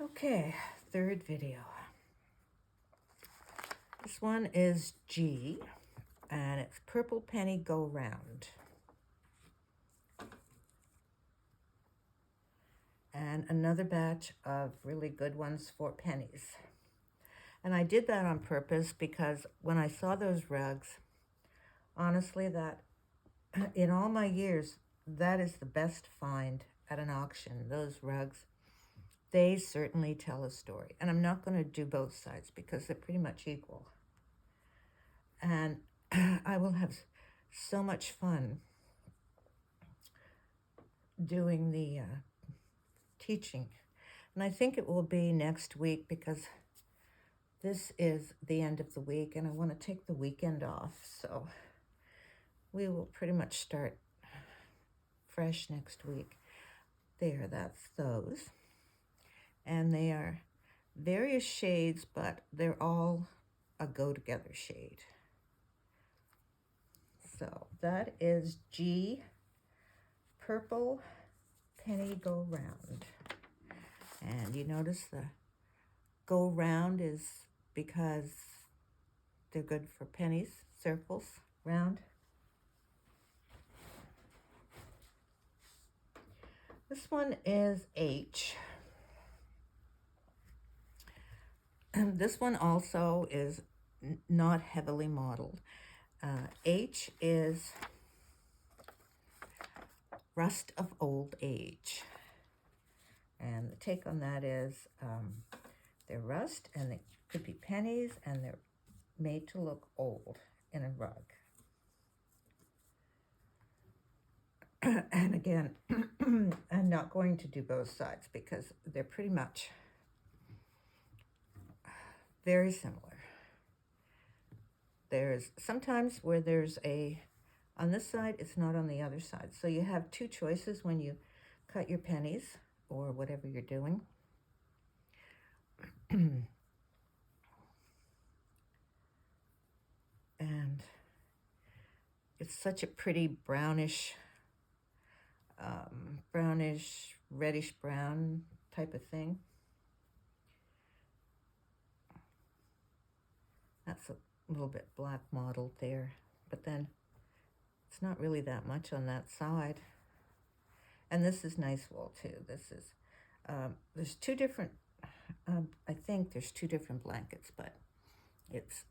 Okay, third video. This one is G, and it's Purple Penny Go Round. And another batch of really good ones for pennies. And I did that on purpose because when I saw those rugs, honestly, that in all my years, that is the best find at an auction. Those rugs, they certainly tell a story. And I'm not going to do both sides because they're pretty much equal. And I will have so much fun doing the teaching. And I think it will be next week because this is the end of the week and I want to take the weekend off. So we will pretty much start fresh next week. There, that's those. And they are various shades, but they're all a go-together shade. So that is G, Purple Penny Go Round. And you notice the go round is because they're good for pennies, circles, round. This one is H. And this one also is not heavily modeled. H is Rust of Old Age. And the take on that is they're rust and they could be pennies and they're made to look old in a rug. And again, I'm not going to do both sides because they're pretty much very similar. There's sometimes where there's on this side, it's not on the other side. So you have two choices when you cut your pennies or whatever you're doing. And it's such a pretty brownish, reddish brown type of thing. That's a little bit black mottled there, but then it's not really that much on that side. And this is nice wool too. This is, there's two different, I think there's two different blankets, but it's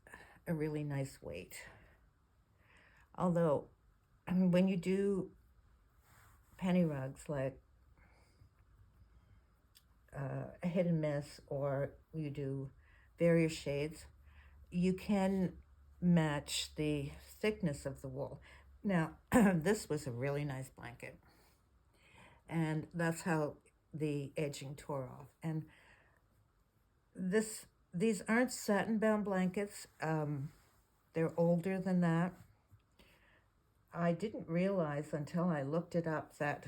a really nice weight. Although, when you do penny rugs like a hit and miss, or you do various shades, you can match the thickness of the wool. Now, this was a really nice blanket, and that's how the edging tore off. And these aren't satin-bound blankets. They're older than that. I didn't realize until I looked it up that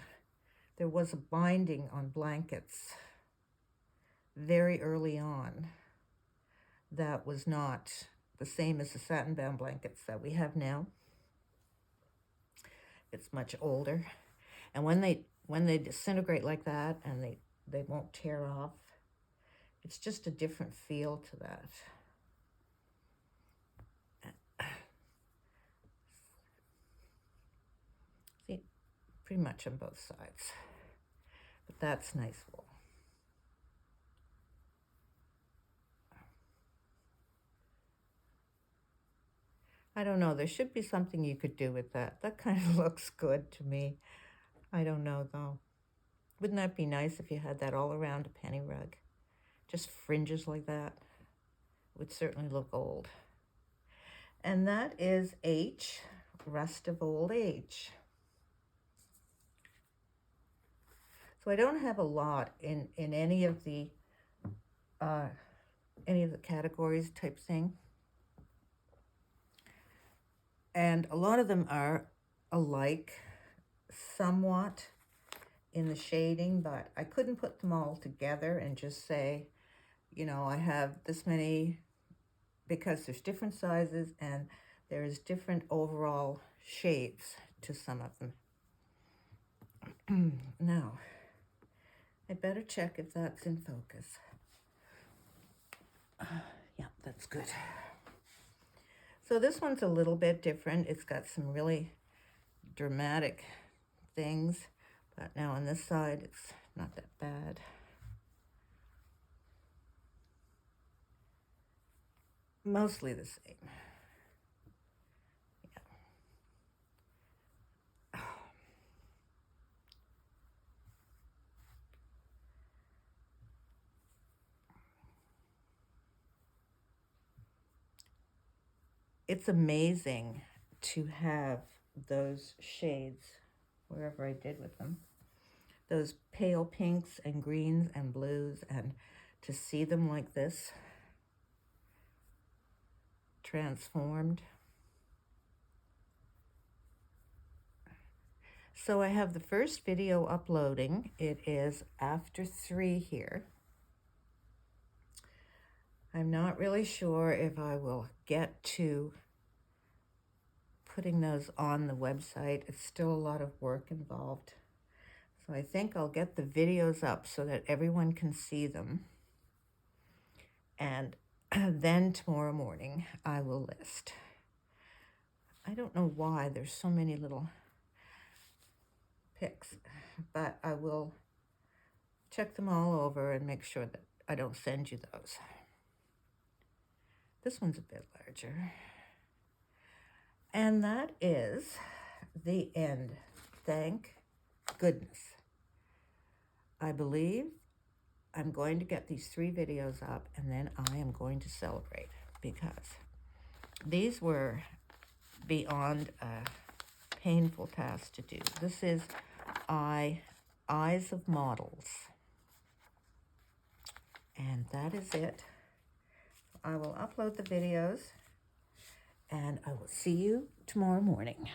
there was a binding on blankets very early on that was not the same as the satin-bound blankets that we have now. It's much older. And when they disintegrate like that and they won't tear off, it's just a different feel to that. See, pretty much on both sides. But that's nice wool. I don't know, there should be something you could do with that. That kind of looks good to me. I don't know though. Wouldn't that be nice if you had that all around a penny rug? Just fringes like that. It would certainly look old. And that is H, Rust of Old Age. So I don't have a lot in any of the categories type thing. And a lot of them are alike somewhat in the shading, but I couldn't put them all together and just say, you know, I have this many, because there's different sizes and there's different overall shapes to some of them. Now, I better check if that's in focus. that's good. So this one's a little bit different. It's got some really dramatic things, but now on this side, it's not that bad. Mostly the same. Yeah. It's amazing to have those shades, wherever I did with them, those pale pinks and greens and blues, and to see them like this, transformed. So I have the first video uploading. It is after 3 here. I'm not really sure if I will get to putting those on the website. It's still a lot of work involved. So I think I'll get the videos up so that everyone can see them. And then tomorrow morning I will list. I don't know why there's so many little pics, but I will check them all over and make sure that I don't send you those. This one's a bit larger. And that is the end. Thank goodness. I believe I'm going to get these 3 videos up, and then I am going to celebrate, because these were beyond a painful task to do. This is I Eyes of Mottles. And that is it. I will upload the videos, and I will see you tomorrow morning.